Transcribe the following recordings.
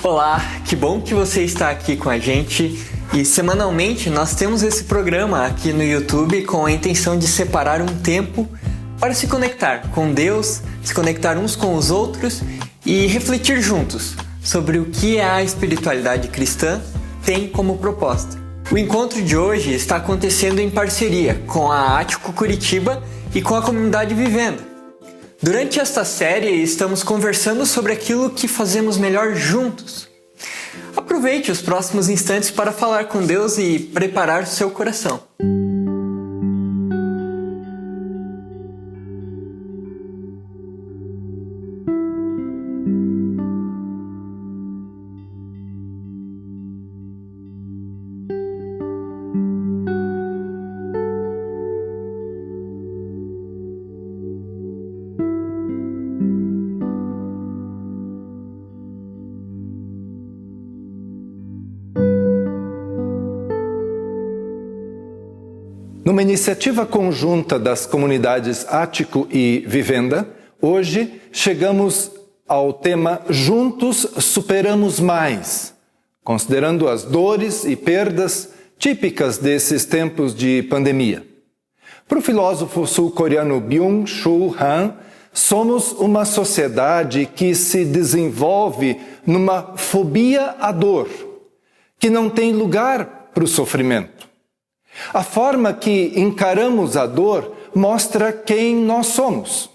Olá, que bom que você está aqui com a gente e semanalmente nós temos esse programa aqui no YouTube com a intenção de separar um tempo para se conectar com Deus, se conectar uns com os outros e refletir juntos sobre o que a espiritualidade cristã tem como proposta. O encontro de hoje está acontecendo em parceria com a Ático Curitiba e com a comunidade Vivenda. Durante esta série, estamos conversando sobre aquilo que fazemos melhor juntos. Aproveite os próximos instantes para falar com Deus e preparar o seu coração. Numa iniciativa conjunta das comunidades Ático e Vivenda, hoje chegamos ao tema Juntos Superamos Mais, considerando as dores e perdas típicas desses tempos de pandemia. Para o filósofo sul-coreano Byung-Chul Han, somos uma sociedade que se desenvolve numa fobia à dor, que não tem lugar para o sofrimento. A forma que encaramos a dor mostra quem nós somos.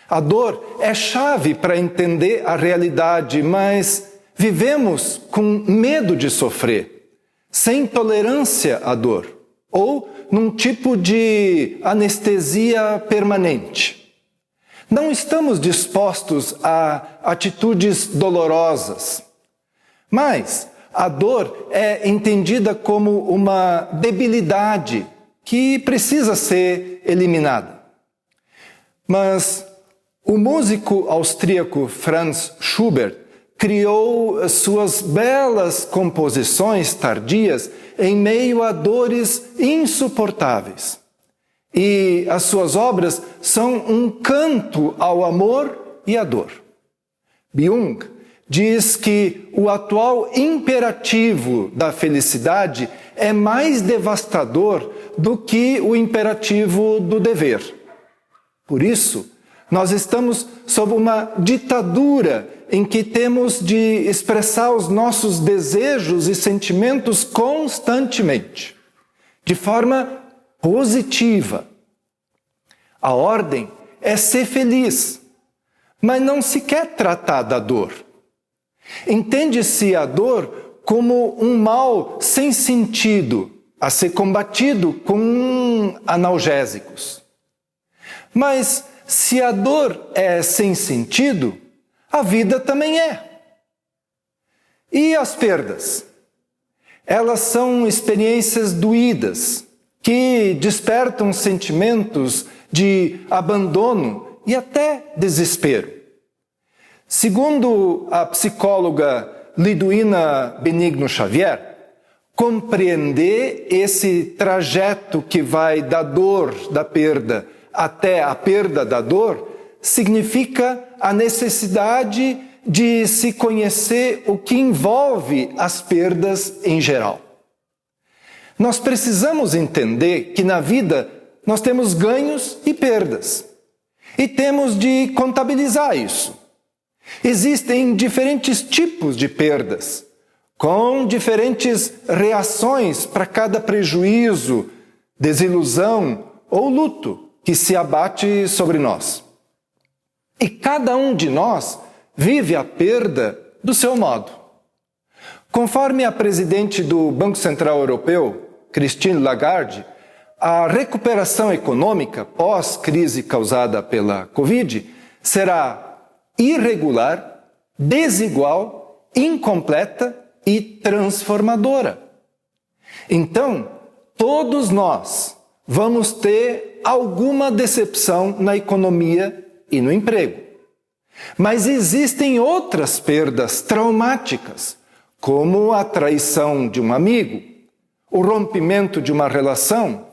A dor é chave para entender a realidade, mas vivemos com medo de sofrer, sem tolerância à dor, ou num tipo de anestesia permanente. Não estamos dispostos a atitudes dolorosas, mas a dor é entendida como uma debilidade que precisa ser eliminada. Mas o músico austríaco Franz Schubert criou suas belas composições tardias em meio a dores insuportáveis. E as suas obras são um canto ao amor e à dor. Byung diz que o atual imperativo da felicidade é mais devastador do que o imperativo do dever. Por isso, nós estamos sob uma ditadura em que temos de expressar os nossos desejos e sentimentos constantemente, de forma positiva. A ordem é ser feliz, mas não se quer tratar da dor. Entende-se a dor como um mal sem sentido, a ser combatido com analgésicos. Mas se a dor é sem sentido, a vida também é. E as perdas? Elas são experiências doídas, que despertam sentimentos de abandono e até desespero. Segundo a psicóloga Liduína Benigno Xavier, compreender esse trajeto que vai da dor da perda até a perda da dor significa a necessidade de se conhecer o que envolve as perdas em geral. Nós precisamos entender que na vida nós temos ganhos e perdas e temos de contabilizar isso. Existem diferentes tipos de perdas, com diferentes reações para cada prejuízo, desilusão ou luto que se abate sobre nós. E cada um de nós vive a perda do seu modo. Conforme a presidente do Banco Central Europeu, Christine Lagarde, a recuperação econômica pós-crise causada pela Covid será irregular, desigual, incompleta e transformadora. Então, todos nós vamos ter alguma decepção na economia e no emprego. Mas existem outras perdas traumáticas, como a traição de um amigo, o rompimento de uma relação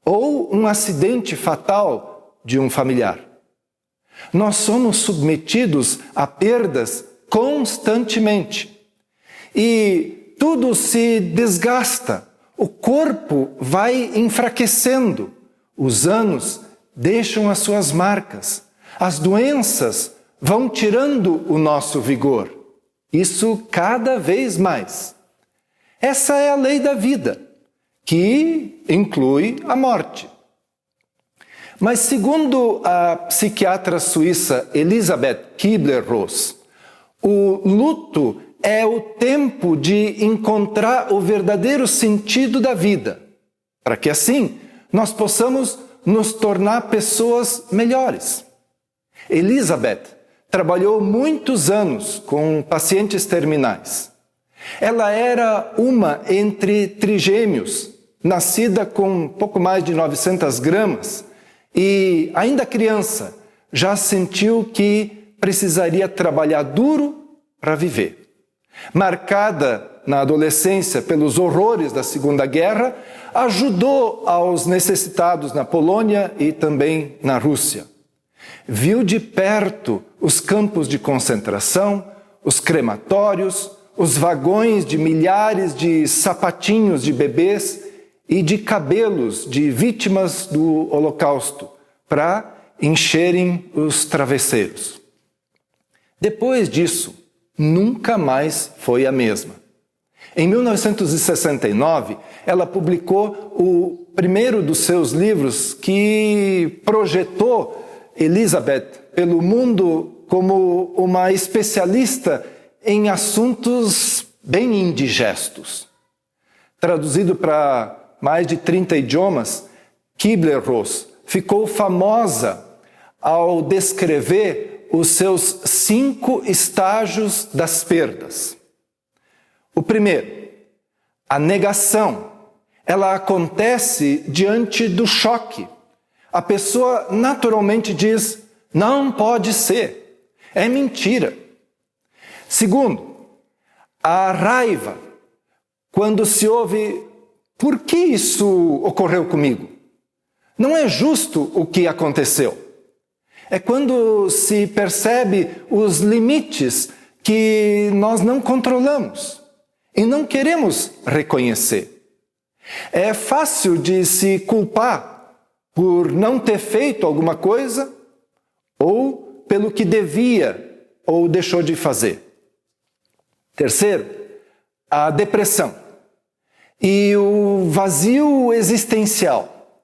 ou um acidente fatal de um familiar. Nós somos submetidos a perdas constantemente, e tudo se desgasta, o corpo vai enfraquecendo, os anos deixam as suas marcas, as doenças vão tirando o nosso vigor, isso cada vez mais. Essa é a lei da vida, que inclui a morte. Mas segundo a psiquiatra suíça Elisabeth Kübler-Ross, o luto é o tempo de encontrar o verdadeiro sentido da vida, para que assim nós possamos nos tornar pessoas melhores. Elisabeth trabalhou muitos anos com pacientes terminais. Ela era uma entre trigêmeos, nascida com pouco mais de 900 gramas, e ainda criança já sentiu que precisaria trabalhar duro para viver. Marcada na adolescência pelos horrores da Segunda Guerra, ajudou aos necessitados na Polônia e também na Rússia. Viu de perto os campos de concentração, os crematórios, os vagões de milhares de sapatinhos de bebês e de cabelos de vítimas do Holocausto para encherem os travesseiros. Depois disso, nunca mais foi a mesma. Em 1969, ela publicou o primeiro dos seus livros que projetou Elisabeth pelo mundo como uma especialista em assuntos bem indigestos. Traduzido para mais de 30 idiomas, Kübler-Ross ficou famosa ao descrever os seus 5 estágios das perdas. O primeiro, a negação. Ela acontece diante do choque. A pessoa naturalmente diz, não pode ser, é mentira. Segundo, a raiva. Quando se ouve, por que isso ocorreu comigo? Não é justo o que aconteceu. É quando se percebe os limites que nós não controlamos e não queremos reconhecer. É fácil de se culpar por não ter feito alguma coisa ou pelo que devia ou deixou de fazer. Terceiro, a depressão e o vazio existencial.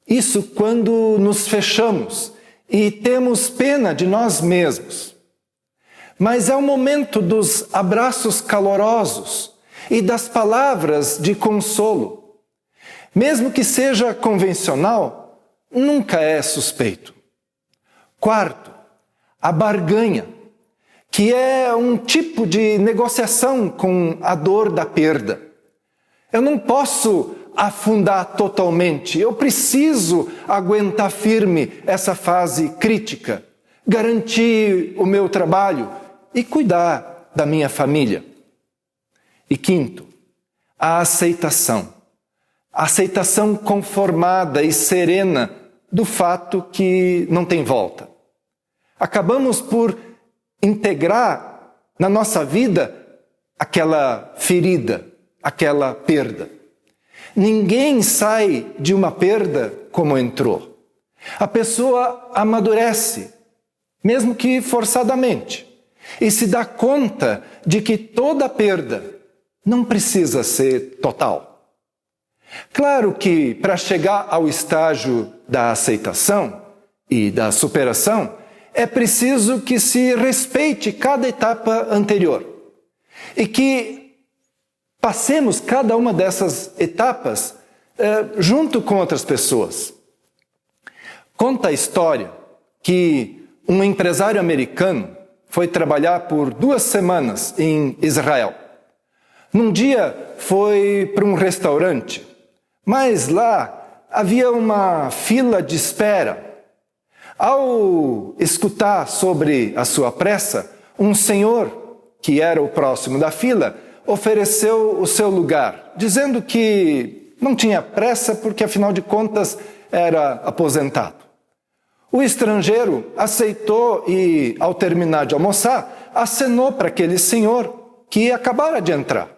Isso quando nos fechamos e temos pena de nós mesmos. Mas é o momento dos abraços calorosos e das palavras de consolo. Mesmo que seja convencional, nunca é suspeito. Quarto, a barganha, que é um tipo de negociação com a dor da perda. Eu não posso afundar totalmente, eu preciso aguentar firme essa fase crítica, garantir o meu trabalho e cuidar da minha família. E quinto, a aceitação. A aceitação conformada e serena do fato que não tem volta. Acabamos por integrar na nossa vida aquela ferida, aquela perda. Ninguém sai de uma perda como entrou. A pessoa amadurece, mesmo que forçadamente, e se dá conta de que toda perda não precisa ser total. Claro que para chegar ao estágio da aceitação e da superação, é preciso que se respeite cada etapa anterior e que passemos cada uma dessas etapas junto com outras pessoas. Conta a história que um empresário americano foi trabalhar por 2 semanas em Israel. Num dia foi para um restaurante, mas lá havia uma fila de espera. Ao escutar sobre a sua pressa, um senhor, que era o próximo da fila, ofereceu o seu lugar, dizendo que não tinha pressa porque, afinal de contas, era aposentado. O estrangeiro aceitou e, ao terminar de almoçar, acenou para aquele senhor que acabara de entrar.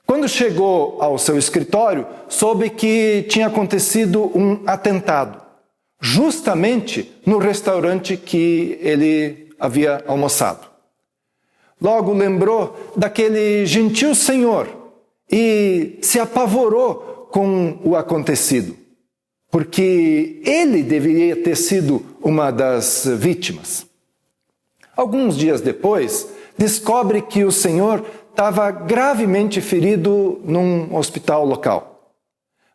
Quando chegou ao seu escritório, soube que tinha acontecido um atentado, justamente no restaurante que ele havia almoçado. Logo lembrou daquele gentil senhor e se apavorou com o acontecido, porque ele deveria ter sido uma das vítimas. Alguns dias depois, descobre que o senhor estava gravemente ferido num hospital local.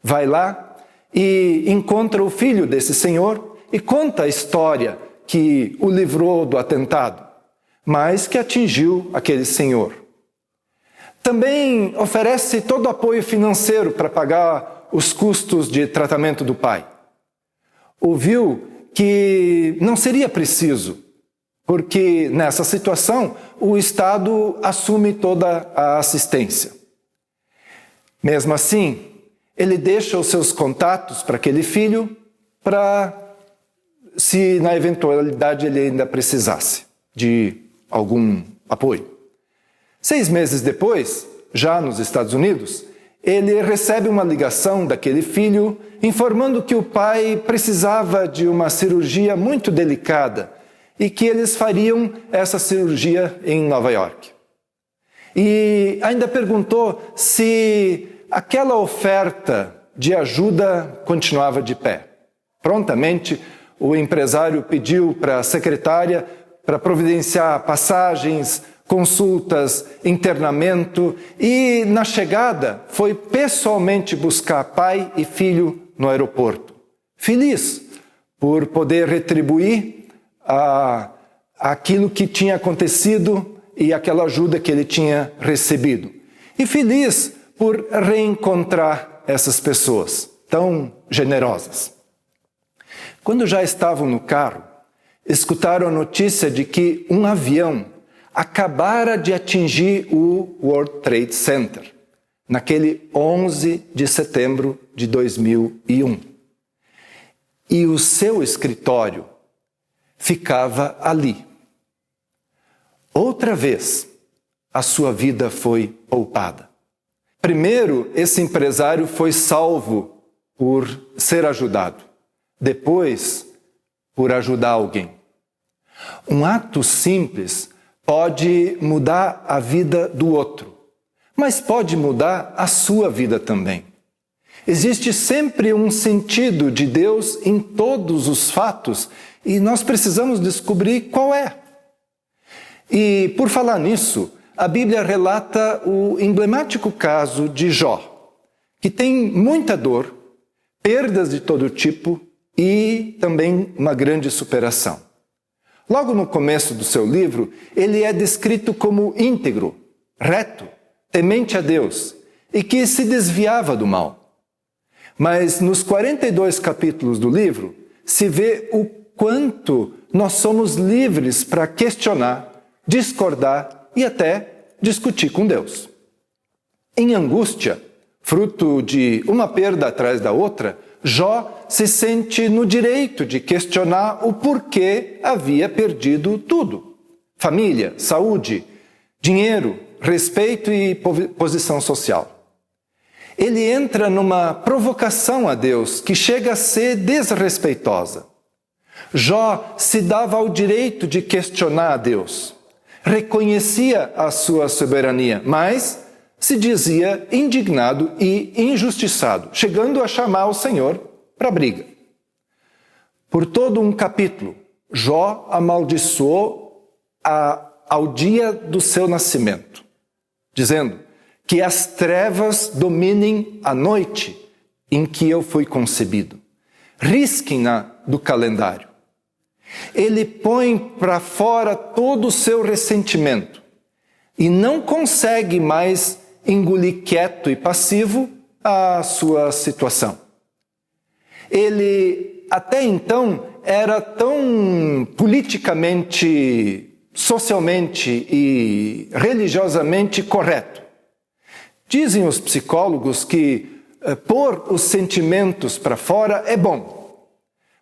Vai lá e encontra o filho desse senhor e conta a história que o livrou do atentado, mas que atingiu aquele senhor. Também oferece todo o apoio financeiro para pagar os custos de tratamento do pai. Ouviu que não seria preciso, porque nessa situação o Estado assume toda a assistência. Mesmo assim, ele deixa os seus contatos para aquele filho, se na eventualidade ele ainda precisasse de algum apoio. 6 meses depois, já nos Estados Unidos, ele recebe uma ligação daquele filho informando que o pai precisava de uma cirurgia muito delicada e que eles fariam essa cirurgia em Nova York. E ainda perguntou se aquela oferta de ajuda continuava de pé. Prontamente, o empresário pediu para a secretária para providenciar passagens, consultas, internamento e, na chegada, foi pessoalmente buscar pai e filho no aeroporto. Feliz por poder retribuir aquilo que tinha acontecido e aquela ajuda que ele tinha recebido. E feliz por reencontrar essas pessoas tão generosas. Quando já estavam no carro, escutaram a notícia de que um avião acabara de atingir o World Trade Center, naquele 11 de setembro de 2001. E o seu escritório ficava ali. Outra vez, a sua vida foi poupada. Primeiro, esse empresário foi salvo por ser ajudado. Depois, por ajudar alguém. Um ato simples pode mudar a vida do outro, mas pode mudar a sua vida também. Existe sempre um sentido de Deus em todos os fatos e nós precisamos descobrir qual é. E, por falar nisso, a Bíblia relata o emblemático caso de Jó, que tem muita dor, perdas de todo tipo e também uma grande superação. Logo no começo do seu livro, ele é descrito como íntegro, reto, temente a Deus e que se desviava do mal. Mas nos 42 capítulos do livro, se vê o quanto nós somos livres para questionar, discordar e até discutir com Deus. Em angústia, fruto de uma perda atrás da outra, Jó se sente no direito de questionar o porquê havia perdido tudo. Família, saúde, dinheiro, respeito e posição social. Ele entra numa provocação a Deus que chega a ser desrespeitosa. Jó se dava ao direito de questionar a Deus. Reconhecia a sua soberania, mas se dizia indignado e injustiçado, chegando a chamar o Senhor para a briga. Por todo um capítulo, Jó amaldiçoou ao dia do seu nascimento, dizendo que as trevas dominem a noite em que eu fui concebido. Risquem-na do calendário. Ele põe para fora todo o seu ressentimento e não consegue mais engolir quieto e passivo a sua situação. Ele, até então, era tão politicamente, socialmente e religiosamente correto. Dizem os psicólogos que pôr os sentimentos para fora é bom.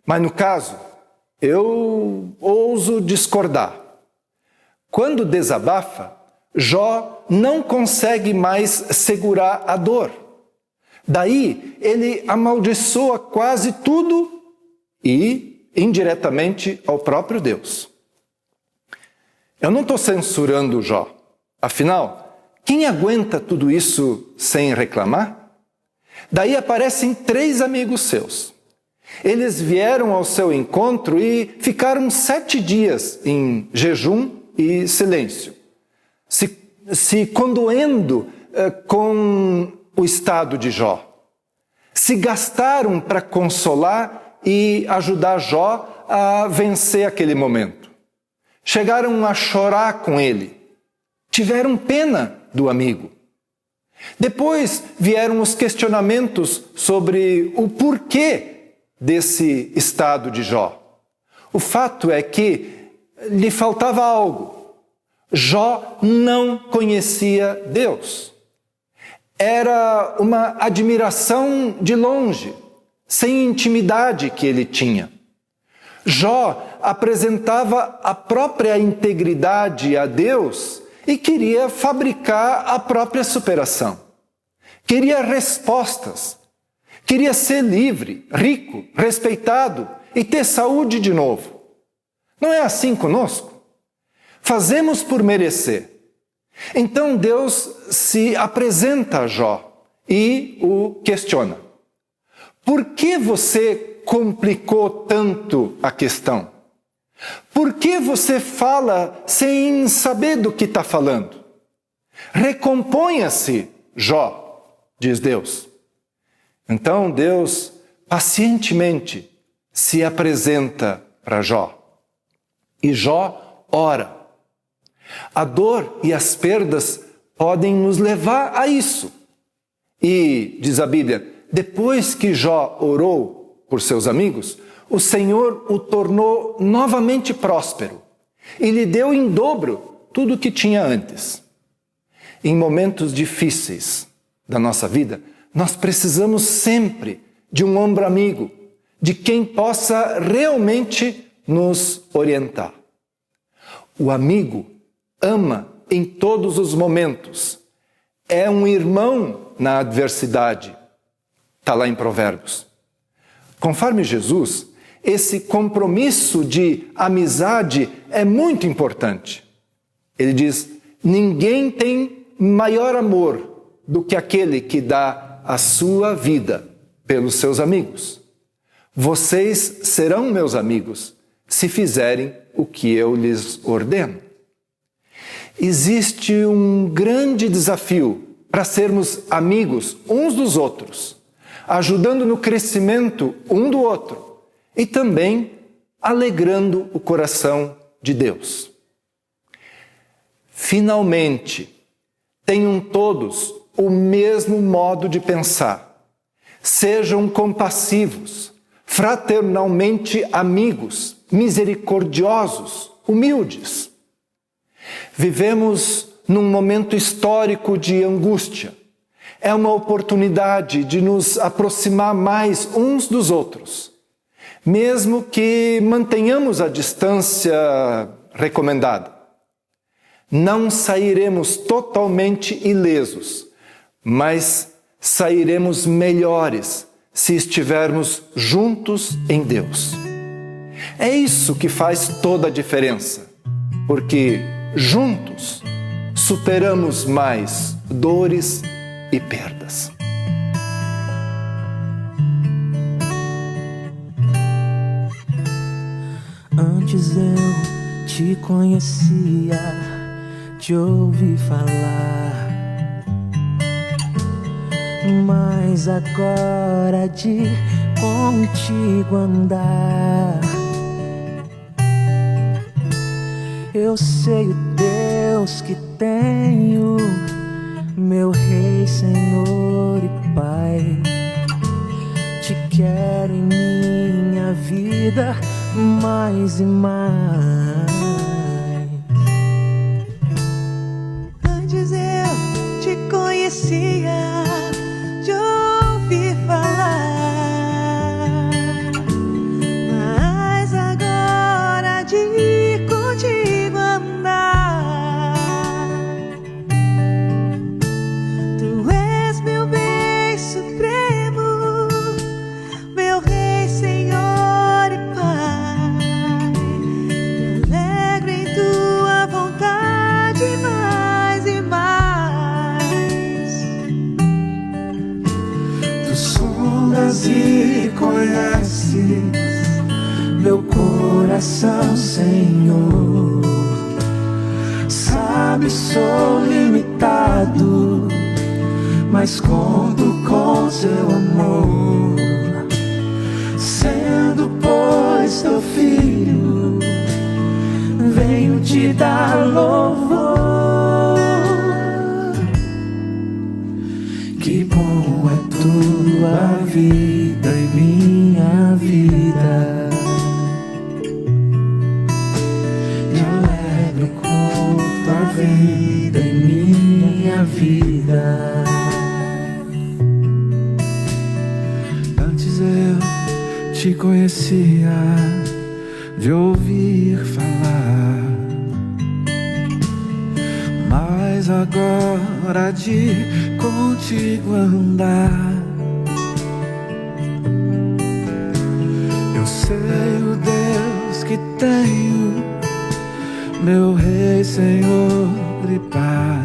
Mas no caso, eu ouso discordar. Quando desabafa, Jó não consegue mais segurar a dor. Daí ele amaldiçoa quase tudo e, indiretamente, ao próprio Deus. Eu não estou censurando Jó. Afinal, quem aguenta tudo isso sem reclamar? Daí aparecem 3 amigos seus. Eles vieram ao seu encontro e ficaram 7 dias em jejum e silêncio, se condoendo com o estado de Jó. Se gastaram para consolar e ajudar Jó a vencer aquele momento. Chegaram a chorar com ele. Tiveram pena do amigo. Depois vieram os questionamentos sobre o porquê desse estado de Jó. O fato é que lhe faltava algo. Jó não conhecia Deus. Era uma admiração de longe, sem intimidade que ele tinha. Jó apresentava a própria integridade a Deus e queria fabricar a própria superação. Queria respostas. Queria ser livre, rico, respeitado e ter saúde de novo. Não é assim conosco? Fazemos por merecer. Então Deus se apresenta a Jó e o questiona. Por que você complicou tanto a questão? Por que você fala sem saber do que está falando? Recomponha-se, Jó, diz Deus. Então Deus pacientemente se apresenta para Jó. E Jó ora. A dor e as perdas podem nos levar a isso. E, diz a Bíblia, depois que Jó orou por seus amigos, o Senhor o tornou novamente próspero e lhe deu em dobro tudo o que tinha antes. Em momentos difíceis da nossa vida, nós precisamos sempre de um ombro amigo, de quem possa realmente nos orientar. O amigo ama em todos os momentos. É um irmão na adversidade. Está lá em Provérbios. Conforme Jesus, esse compromisso de amizade é muito importante. Ele diz, ninguém tem maior amor do que aquele que dá a sua vida pelos seus amigos. Vocês serão meus amigos se fizerem o que eu lhes ordeno. Existe um grande desafio para sermos amigos uns dos outros, ajudando no crescimento um do outro e também alegrando o coração de Deus. Finalmente, tenham todos o mesmo modo de pensar. Sejam compassivos, fraternalmente amigos, misericordiosos, humildes. Vivemos num momento histórico de angústia. É uma oportunidade de nos aproximar mais uns dos outros, mesmo que mantenhamos a distância recomendada. Não sairemos totalmente ilesos, mas sairemos melhores se estivermos juntos em Deus. É isso que faz toda a diferença, porque juntos superamos mais dores e perdas. Antes eu te conhecia, te ouvi falar, mas agora de contigo andar, eu sei o Deus que tenho, meu Rei, Senhor e Pai. Te quero em minha vida mais e mais. Antes eu te conhecia, te ouvi falar, mas agora de contigo andar, coração, Senhor. Sabe, sou limitado, mas conto com seu amor. Sendo, pois, teu filho, venho te dar louvor. Que bom é tua vida e minha vida. Me alegro com tua vida e minha vida. Antes eu te conhecia de ouvir falar, mas agora de contigo andar. Eu sei o Deus que tenho, meu Rei, Senhor e Pai.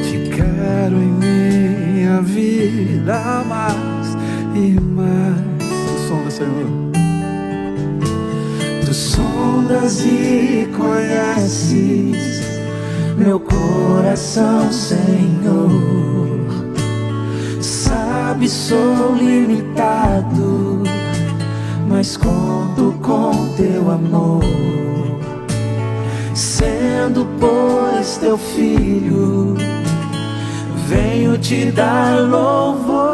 Te quero em minha vida mais e mais. Tu sondas, Senhor. Tu sondas e conheces meu coração, Senhor. Sabe, sou limitado, mas conto com teu amor. Sendo, pois, teu filho, venho te dar louvor.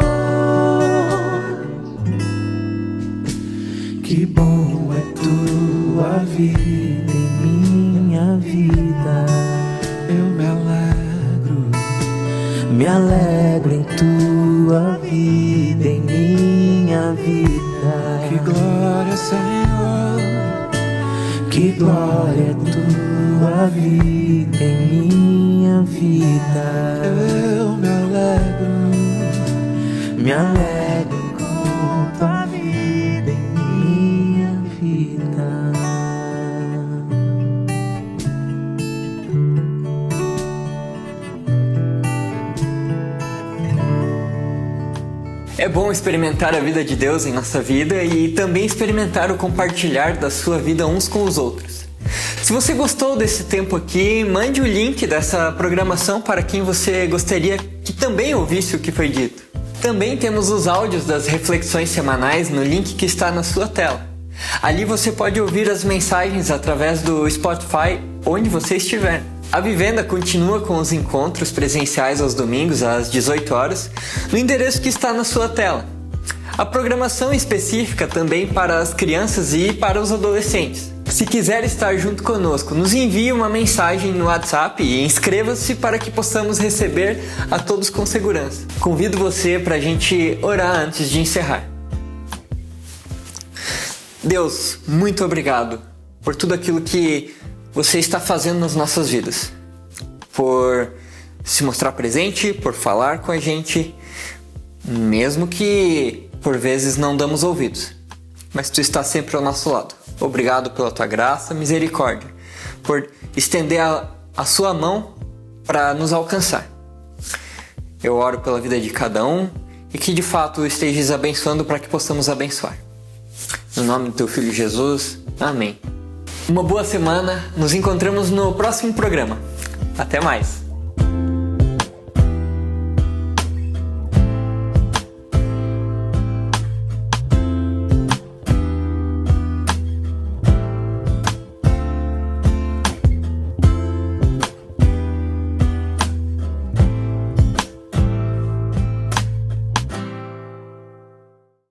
Que bom é tua vida em minha vida. Eu me alegro em tua vida, em minha vida. Que glória, Senhor, que glória é tua vida em minha vida. eu Me alegro com tua vida em minha vida. É bom experimentar a vida de Deus em nossa vida e também experimentar o compartilhar da sua vida uns com os outros. Se você gostou desse tempo aqui, mande o link dessa programação para quem você gostaria que também ouvisse o que foi dito. Também temos os áudios das reflexões semanais no link que está na sua tela. Ali você pode ouvir as mensagens através do Spotify, onde você estiver. A Vivenda continua com os encontros presenciais aos domingos às 18 horas, no endereço que está na sua tela. A programação específica também para as crianças e para os adolescentes. Se quiser estar junto conosco, nos envie uma mensagem no WhatsApp e inscreva-se para que possamos receber a todos com segurança. Convido você para a gente orar antes de encerrar. Deus, muito obrigado por tudo aquilo que você está fazendo nas nossas vidas. Por se mostrar presente, por falar com a gente, mesmo que por vezes não damos ouvidos. Mas tu está sempre ao nosso lado. Obrigado pela tua graça, misericórdia, por estender a sua mão para nos alcançar. Eu oro pela vida de cada um e que de fato estejas abençoando para que possamos abençoar. No nome do teu Filho Jesus, amém. Uma boa semana, nos encontramos no próximo programa. Até mais!